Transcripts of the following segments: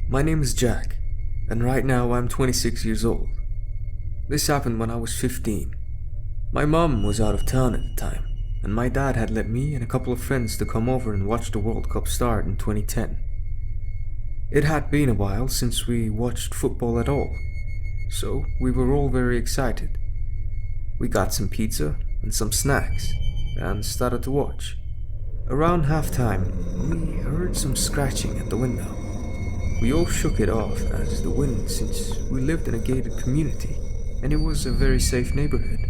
My name is Jack, and right now I'm 26 years old. This happened when I was 15. My mom was out of town at the time, and my dad had let me and a couple of friends to come over and watch the World Cup start in 2010. It had been a while since we watched football at all, so we were all very excited. We got some pizza and some snacks, and started to watch. Around halftime, we heard some scratching at the window. We all shook it off as the wind, since we lived in a gated community and it was a very safe neighborhood.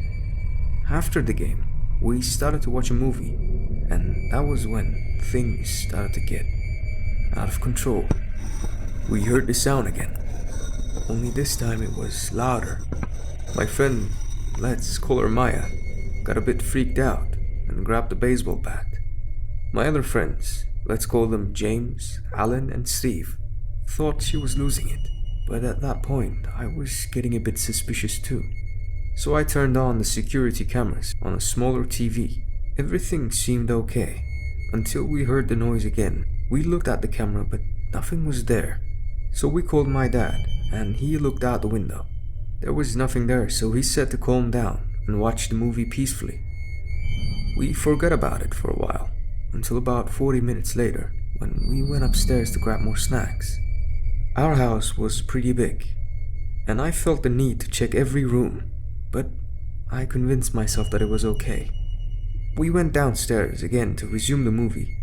After the game, we started to watch a movie, and that was when things started to get out of control. We heard the sound again, only this time it was louder. My friend, let's call her Maya, got a bit freaked out and grabbed a baseball bat. My other friends, let's call them James, Alan, and Steve, thought she was losing it, but at that point I was getting a bit suspicious too. So I turned on the security cameras on a smaller TV. Everything seemed okay, until we heard the noise again. We looked at the camera, but nothing was there. So we called my dad, and he looked out the window. There was nothing there, so he said to calm down and watch the movie peacefully. We forgot about it for a while, until about 40 minutes later, when we went upstairs to grab more snacks. Our house was pretty big, and I felt the need to check every room, but I convinced myself that it was okay. We went downstairs again to resume the movie,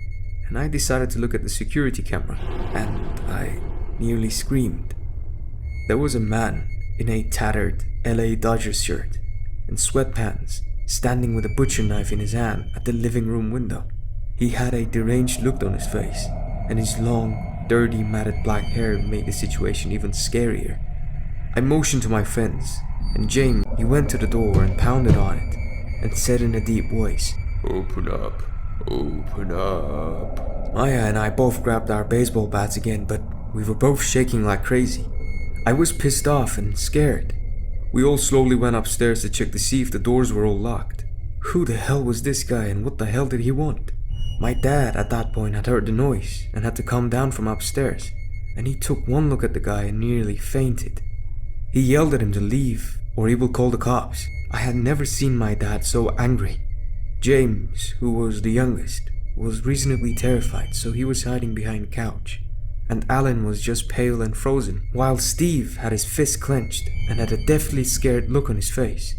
and I decided to look at the security camera, and I nearly screamed. There was a man in a tattered LA Dodgers shirt and sweatpants, standing with a butcher knife in his hand at the living room window. He had a deranged look on his face, and his long, dirty, matted black hair made the situation even scarier. I motioned to my friends, and James, he went to the door and pounded on it, and said in a deep voice, "Open up, open up." Maya and I both grabbed our baseball bats again, but we were both shaking like crazy. I was pissed off and scared. We all slowly went upstairs to check to see if the doors were all locked. Who the hell was this guy, and what the hell did he want? My dad at that point had heard the noise and had to come down from upstairs, and he took one look at the guy and nearly fainted. He yelled at him to leave or he will call the cops. I had never seen my dad so angry. James, who was the youngest, was reasonably terrified, so he was hiding behind the couch, and Alan was just pale and frozen, while Steve had his fist clenched and had a deathly scared look on his face.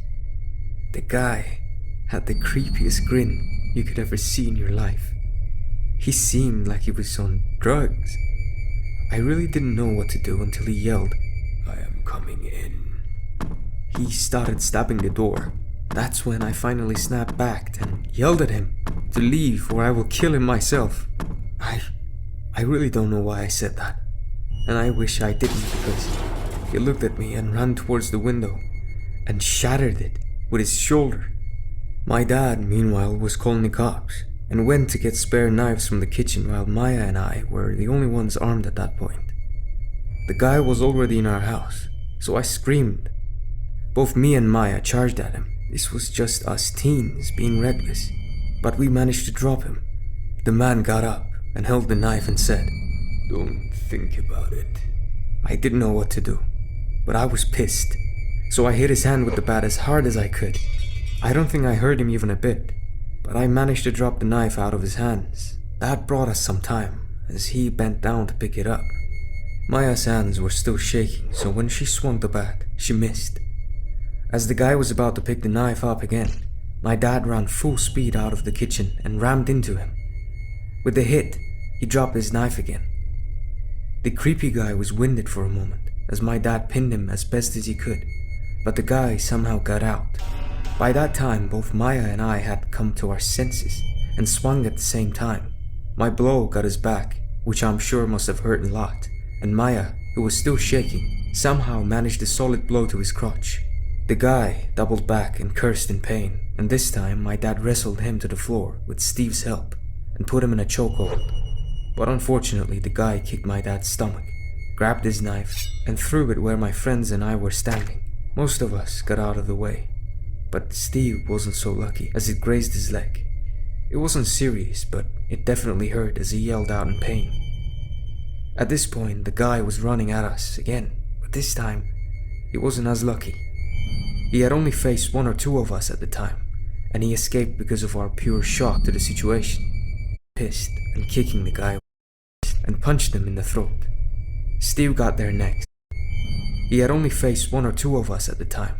The guy had the creepiest grin you could ever see in your life. He seemed like he was on drugs. I really didn't know what to do until he yelled, "I am coming in." He started stabbing the door. That's when I finally snapped back and yelled at him to leave or I will kill him myself. I really don't know why I said that, and I wish I didn't, because he looked at me and ran towards the window and shattered it with his shoulder. My dad, meanwhile, was calling the cops and went to get spare knives from the kitchen, while Maya and I were the only ones armed at that point. The guy was already in our house, so I screamed. Both me and Maya charged at him. This was just us teens being reckless, but we managed to drop him. The man got up and held the knife and said, "Don't think about it." I didn't know what to do, but I was pissed, so I hit his hand with the bat as hard as I could. I don't think I hurt him even a bit, but I managed to drop the knife out of his hands. That brought us some time, as he bent down to pick it up. Maya's hands were still shaking, so when she swung the bat, she missed. As the guy was about to pick the knife up again, my dad ran full speed out of the kitchen and rammed into him. With the hit, he dropped his knife again. The creepy guy was winded for a moment, as my dad pinned him as best as he could, but the guy somehow got out. By that time, both Maya and I had come to our senses and swung at the same time. My blow got his back, which I'm sure must have hurt a lot, and Maya, who was still shaking, somehow managed a solid blow to his crotch. The guy doubled back and cursed in pain, and this time my dad wrestled him to the floor with Steve's help and put him in a chokehold. But unfortunately, the guy kicked my dad's stomach, grabbed his knife, and threw it where my friends and I were standing. Most of us got out of the way, but Steve wasn't so lucky, as it grazed his leg. It wasn't serious, but it definitely hurt as he yelled out in pain. At this point, the guy was running at us again, but this time, he wasn't as lucky. He had only faced one or two of us at the time, and he escaped because of our pure shock to the situation. Pissed and kicking the guy and punched him in the throat. Steve got there next. He had only faced one or two of us at the time,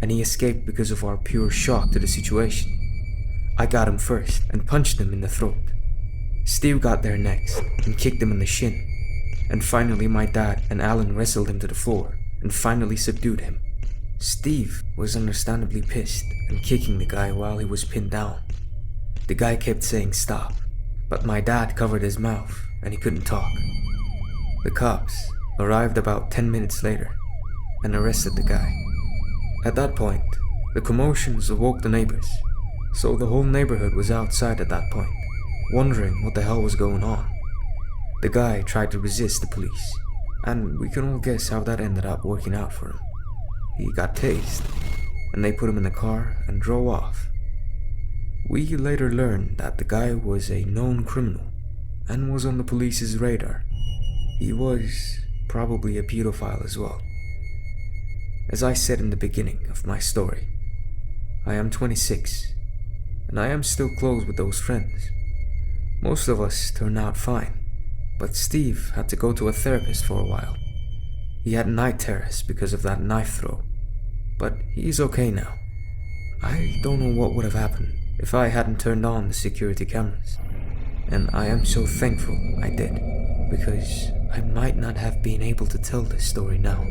and he escaped because of our pure shock to the situation. I got him first and punched him in the throat. Steve got there next and kicked him in the shin. And finally my dad and Alan wrestled him to the floor and finally subdued him. Steve was understandably pissed and kicking the guy while he was pinned down. The guy kept saying stop, but my dad covered his mouth and he couldn't talk. The cops arrived about 10 minutes later and arrested the guy. At that point, the commotions awoke the neighbors, so the whole neighborhood was outside at that point, wondering what the hell was going on. The guy tried to resist the police, and we can all guess how that ended up working out for him. He got tased, and they put him in the car and drove off. We later learned that the guy was a known criminal and was on the police's radar. He was probably a pedophile as well. As I said in the beginning of my story, I am 26, and I am still close with those friends. Most of us turned out fine, but Steve had to go to a therapist for a while. He had night terrors because of that knife throw, but he's okay now. I don't know what would have happened if I hadn't turned on the security cameras, and I am so thankful I did, because I might not have been able to tell this story now.